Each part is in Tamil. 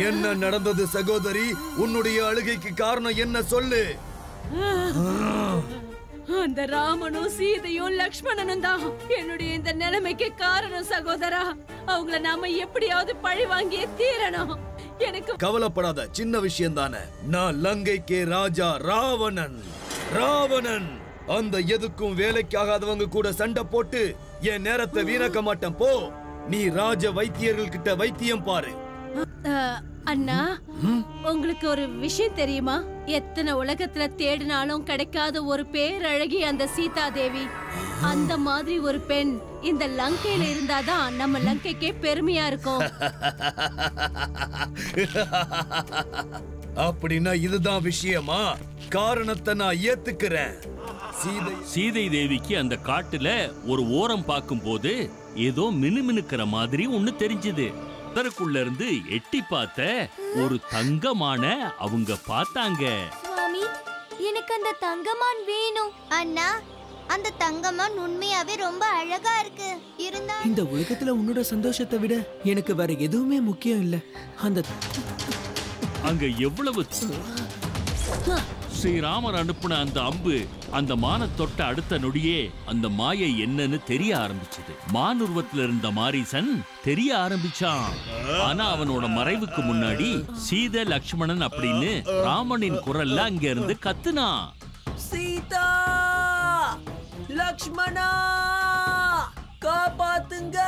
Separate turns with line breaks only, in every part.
என்ன நடந்தது சகோதரி? உன்னுடைய அழுகைக்கு காரணம் என்ன சொல்லு.
அந்த ராமனும் சீதையும் லக்ஷ்மணனும் தான் என்னுடைய இந்த நிலைமைக்கு காரணம் சகோதரா. அவங்கள நாம எப்படியாவது பழி வாங்கியே தீரணும். எனக்கு
கவலைப்படாத, சின்ன விஷயம் தானே. நான் லங்கைக்கே ராஜா ராவணன். அந்த எதுக்கும் வேலைக்காகாதவங்க கூட சண்டை போட்டு என் நேரத்தை வீணாக்க மாட்டேன். போ, நீ ராஜ வைத்தியர்கள் கிட்ட வைத்தியம் பாரு.
அண்ணா, உங்களுக்கு ஒரு விஷயம் தெரியுமா? எத்தனை உலகத்துல தேடினாலும் கிடைக்காத ஒரு பேரழகி அந்த சீதா தேவி. அந்த மாதிரி ஒரு பெண் இந்த லங்கையில இருந்தாதான் நம்ம லங்கைக்கே பெருமையா இருக்கும்.
அப்படின்னா இதுதான் விஷயமா? காரணத்தை நான் ஏத்துக்கிறேன்.
சீதை தேவிக்கு அந்த காட்டுல ஒரு ஓரம் பார்க்கும் போது ஏதோ மினுமினுக்கிற மாதிரி ஒண்ணு தெரிஞ்சது. அதற்குள்ள இருந்து எட்டி பார்த்த ஒரு தங்கமான அவங்க பார்த்தாங்க.
சுவாமி, எனக்கு அந்த தங்கமான் வேணும். அண்ணா, அந்த தங்கமான் உண்மையாவே ரொம்ப அழகா இருக்கு. இருந்தா
இந்த உலகத்துல உன்னோட சந்தோஷத்தை விட எனக்கு வேற எதுவுமே முக்கியம் இல்ல. அந்த
அங்க எவ்வளவு ஸ்ரீராமர் அனுப்புன அந்த அம்பு அந்த மான தொட்ட அடுத்த நொடியே அந்த மாயை என்னன்னு தெரிய ஆரம்பிச்சது. மானுருவத்துல இருந்த மாரீசன் தெரிய ஆரம்பிச்சான். ஆனா அவனோட மறைவுக்கு முன்னாடி சீதை லக்ஷ்மணன் அப்படின்னு ராமனின் குரல்ல அங்க இருந்து கத்துனான்.
சீதா, லக்ஷ்மணா, காப்பாத்துங்க!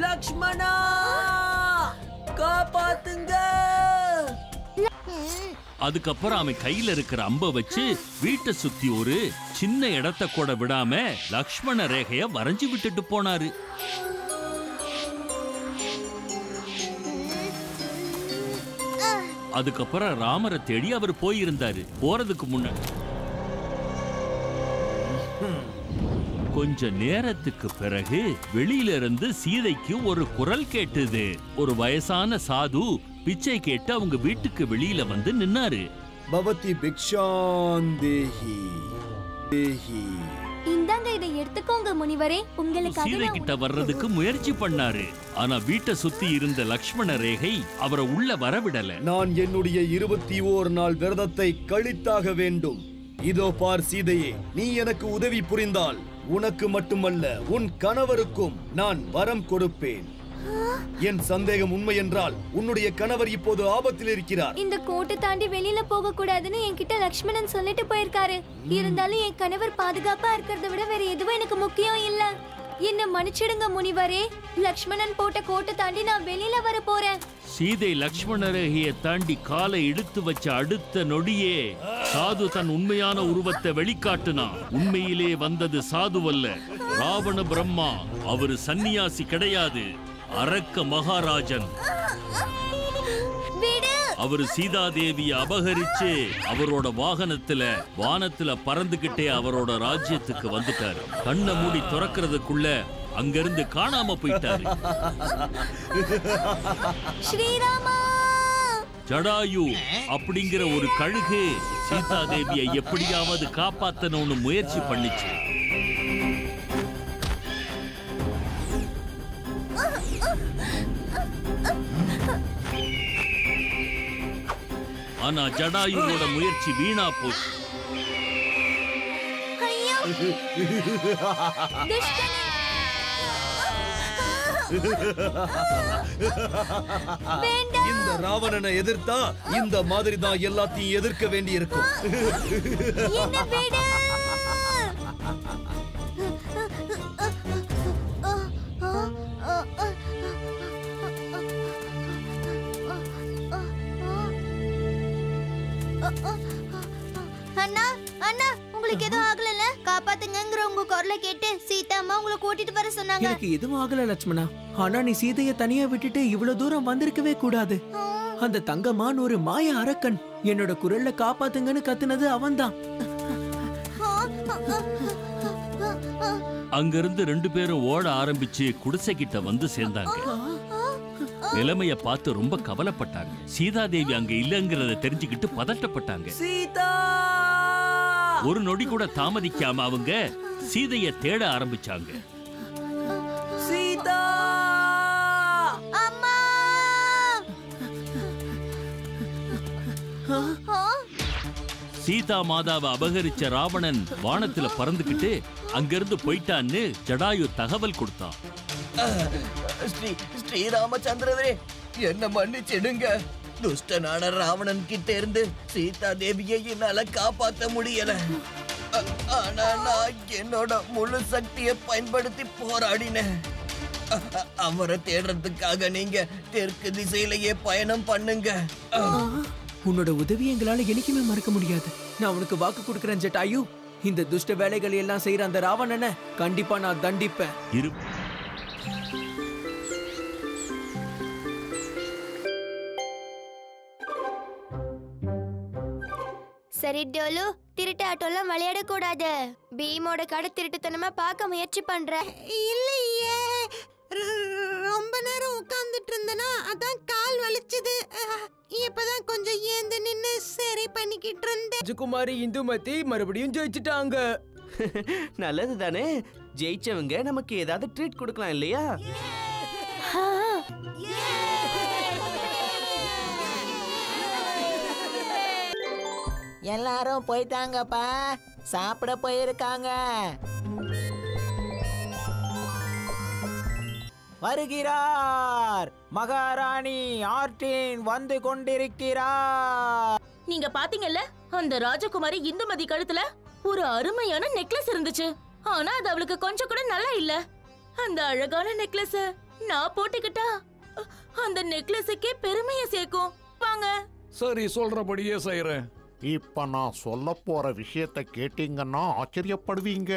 லக்ஷ்மணா, காப்பாத்துங்க!
அதுக்கப்புறம் அவன் கையில இருக்கிற அம்ப வச்சு வீட்டை சுத்தி ஒரு சின்ன இடத்தை கூட விடாம லக்ஷ்மண ரேகைய வரைஞ்சு விட்டுட்டு போனாரு. அதுக்கப்புறம் ராமரை தேடி அவர் போயிருந்தாரு. போறதுக்கு முன்னாடி கொஞ்ச நேரத்துக்கு பிறகு வெளியில இருந்து சீதைக்கு ஒரு குரல் கேட்டது. ஒரு வயசான சாது பிச்சை கேட்டு அவங்க வீட்டுக்கு வெளியில வந்து நின்னாரு.
பவதி பிக்ஷாந்தேஹி தேஹி.
இந்தாங்க, இதை எடுத்துக்கோங்க முனிவரே. உங்களுக்காக
சீதை கிட்ட வர்றதுக்கு முயற்சி பண்ணாரு. ஆனா வீட்டை சுத்தி இருந்த லக்ஷ்மண ரேகை அவரை உள்ள வரவிடல.
நான் என்னுடைய 21 நாள் விரதத்தை கழித்தாக வேண்டும். இதோ பார் சீதையே, நீ எனக்கு உதவி புரிந்தால் உனக்கு மட்டுமல்ல உன் கணவருக்கும் நான் வரம் கொடுப்பேன். என் சந்தேகம் உண்மை என்றால் உன்னுடைய கணவர் இப்போது ஆபத்தில் இருக்கிறார்.
இந்த கோட்டை தாண்டி வெளியில போக கூடாதுன்னு என்கிட்ட லக்ஷ்மணன் சொல்லிட்டு போயிருக்காரு. இருந்தாலும் என் கணவர் பாதுகாப்பா இருக்கிறத விட வேற எதுவும் எனக்கு முக்கியம் இல்ல. என்ன மன்னிச்சிடுங்க முனிவரே. லக்ஷ்மணன் போட்ட கோட்டை தாண்டி நான் வெளியில வர போறேன்.
சீதை லக்ஷ்மண ரேகையை தாண்டி காலை இழுத்து வச்ச அடுத்த நொடியே சாது தன் உண்மையான உருவத்தை வெளிக்காட்டினான். உண்மையிலே வந்தது சாதுவல்ல, ராவண பிரம்மா. அவரு சன்னியாசி கிடையாது, அரக்க மகாராஜன். அவரு சீதாதேவியை அபகரிச்சு அவரோட வானத்துல பறந்துகிட்டே அவரோட ராஜ்யத்துக்கு வந்துட்டாரு. கண்ணை மூடி துறக்கிறதுக்குள்ள அங்கிருந்து காணாம போயிட்டாரு.
ஸ்ரீராமா!
ஜடாயு அப்படிங்கிற ஒரு கழுகு சீதாதேவியை எப்படியாவது காப்பாத்தணும்னு முயற்சி பண்ணிச்சு. ஆனா ஜடாயுவோட முயற்சி வீணா போச்சு.
இந்த ராவணனை எதிர்த்தா இந்த மாதிரி தான் எல்லாத்தையும் எதிர்க்க வேண்டி இருக்கும்.
அண்ணா, அண்ணா, உங்களுக்கு எதுவும் ஆகலல? காப்பாத்துங்கங்கற உங்க குரலை கேட்டு சீதா அம்மா உங்களை கூட்டிட்டு வர சொன்னாங்க.
எனக்கு எதுவும் ஆகல லட்சுமணா. ஆனா நீ சீதையை தனியா விட்டுட்டு இவ்வளவு தூரம் வந்திருக்கவே கூடாது. அந்த தங்கமான் ஒரு மாய அரக்கன். என்னோட குரல்ல காப்பாத்துங்கன்னு கத்துனது அவன்தான்.
அங்கிருந்து 2 பேரும் ஓட ஆரம்பிச்சு குடிசை கிட்ட வந்து சேர்ந்தாங்க. நிலைமைய பார்த்து ரொம்ப கவலைப்பட்டாங்க. சீதாதேவி அங்க இல்லங்கிறத தெரிஞ்சுக்கிட்டு பதட்டப்பட்டாங்க.
சீதா!
ஒரு நொடி கூட தாமதிக்காம அவங்க சீதையை தேட ஆரம்பிச்சாங்க.
சீதா!
சீதா மாதாவை அபகரிச்ச ராவணன் வானத்துல பறந்துகிட்டு அங்கிருந்து போயிட்டான்னு ஜடாயு தகவல் கொடுத்தான்.
ஸ்ரீராமச்சந்திரரே, என்ன மன்னிச்சிடுங்க. துஷ்டனான ராவணன் கிட்ட இருந்து சீதா தேவியை என்னால காப்பாத்த முடியல. ஆனா நான் என்னோட முழு சக்தியை பயன்படுத்தி போராடினேன். அவரை தேடுறதுக்காக நீங்க தெற்கு திசையிலேயே பயணம் பண்ணுங்க.
உன்னோட உதவி எங்களால என்னைக்குமே மறக்க முடியாது. நான் உனக்கு வாக்கு கொடுக்கிறேன் ஜட்டாயு. இந்த துஷ்ட வேலைகளை எல்லாம் செய்யற அந்த ராவணனை கண்டிப்பா நான் தண்டிப்பேன்.
சரி டோலு, திருட்டு ஆட்டோலாம் விளையாட கூடாது. பீமோட கடை திருட்டுத்தனமா பார்க்க முயற்சி பண்ற.
இல்லையே, ரொம்ப நேரம் உட்கார்ந்துட்டு இருந்தனா அதான் கால் வலிச்சது. இப்பதான் கொஞ்சம் ஏந்து நின்னு சரி பண்ணிக்கிட்டு இருந்தேன்.
ராஜகுமாரி இந்துமதி மறுபடியும் ஜெயிச்சிட்டாங்க.
நல்லது தானே, ஜெயிச்சவங்க நமக்கு ஏதாவது ட்ரீட் கொடுக்கலாம் இல்லையா?
எல்லாரும் போயிட்டாங்கப்பா, சாப்பிட போயிருக்காங்க. வருகிறார் மகாராணி ஆர்டின் வந்து கொண்டிருக்கிறார்.
நீங்க பாத்தீங்கல்ல, அந்த ராஜகுமாரி இந்துமதி கழுத்துல ஒரு அருமையான நெக்லஸ் இருந்துச்சு. ஆனா அது அவளுக்கு கொஞ்சம் கூட நல்லா இல்ல. அந்த அழகான நெக்லஸ் நான் போட்டுக்கிட்டா அந்த நெக்லஸுக்கே பெருமையை சேர்க்கும். வாங்க.
சரி, சொல்றபடியே செய்யறேன்.
இப்ப நான் சொல்ல போற விஷயத்தை கேட்டீங்கன்னா ஆச்சரியப்படுவீங்க.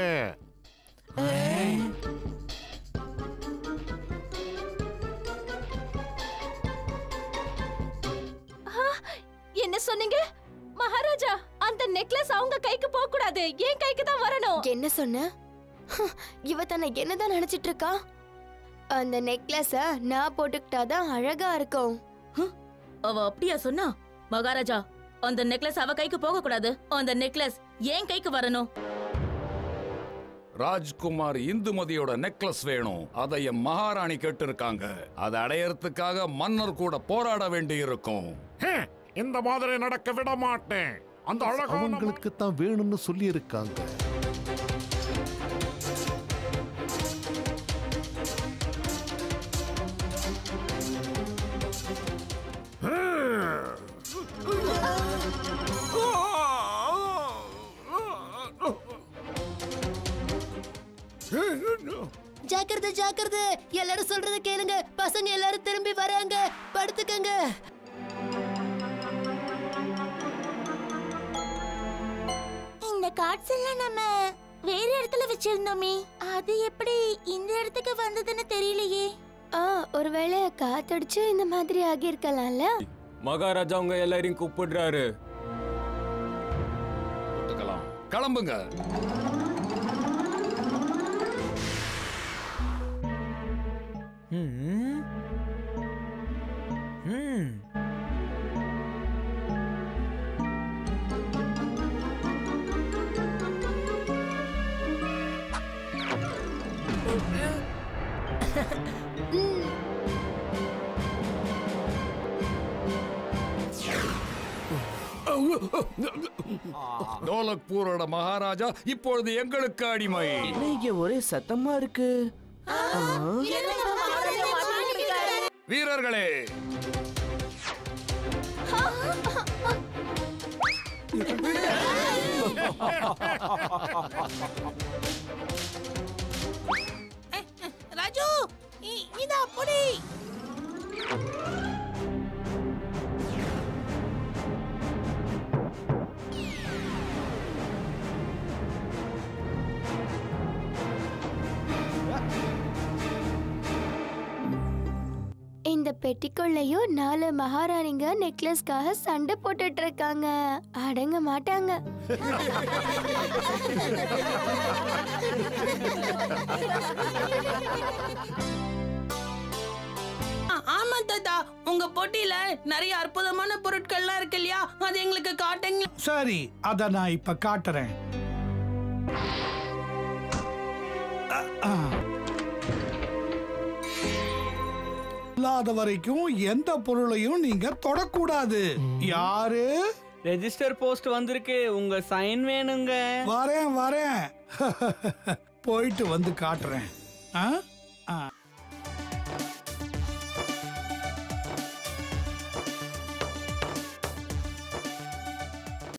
என்ன சொன்னீங்க மகாராஜா? அந்த நெக்லஸ் அவங்க கைக்கு போக கூடாது, என் கைக்கு தான் வரணும்.
என்ன சொன்ன? இவ தன்னை என்னதான் நினைச்சிட்டு இருக்கா? அந்த நெக்லஸ நான் போட்டுக்கிட்டாதான் அழகா இருக்கும்.
அவ அப்படியா சொன்னா? மகாராஜா, அந்த நெக்லஸ் அவ கைக்கு போக கூடாது, அந்த நெக்லஸ் என் கைக்கு வரணும்.
ராஜ்குமார் இந்துமதியோட நெக்லஸ் வேணும். அதை என் மகாராணி கேட்டு இருக்காங்க. அதை அடையறதுக்காக மன்னர் கூட போராட வேண்டி இருக்கும்.
இந்த மாதிரி நடக்க விட மாட்டேன். அந்த அவங்களுக்கு தான் வேணும்னு சொல்லி இருக்காங்க.
ஜாக்கிரதை ஜாக்கிரதை, எல்லாரும் சொல்றத கேளுங்க. பசங்க எல்லாரும் திரும்பி வராங்க, படுத்துக்கங்க.
இந்த கார்ட்ஸ் எல்லாம் நம்ம வேற இடத்துல வச்சிருந்தோமே, அது எப்படி இந்த இடத்துக்கு வந்ததுன்னு தெரியலையே.
ஒருவேளை காத்தடிச்சு இந்த மாதிரி ஆகியிருக்கலாம்ல.
மகாராஜா உங்க எல்லாரையும் கூப்பிடுறாரு.
கிளம்புங்க. டோலக்பூரோட மகாராஜா இப்பொழுது எங்களுக்கு அடிமை.
இங்க ஒரே சத்தமா இருக்கு.
வீரர்களே,
ராஜு, இதா புடி.
இந்த பெட்டிக்குள்ளேயும் 4 மகாராணிங்க நெக்லஸ்க்காக சண்டை போட்டுட்டு இருக்காங்க. அடங்க மாட்டாங்க.
ஆமா தாத்தா, உங்க போட்டியில நிறைய அற்புதமான பொருட்கள்லாம் இருக்கு இல்லையா, அது எங்களுக்கு காட்டுங்க.
சரி, அத நான் இப்ப காட்டுறேன். இல்லாத வரைக்கும் எந்த பொருளையும் நீங்க தொடக்கூடாது. யாரு?
ரெஜிஸ்டர் போஸ்ட் வந்திருக்கு, உங்க சைன் வேணுங்க.
வரேன் போயிட்டு வந்து காட்டுறேன். ஆ? ஆ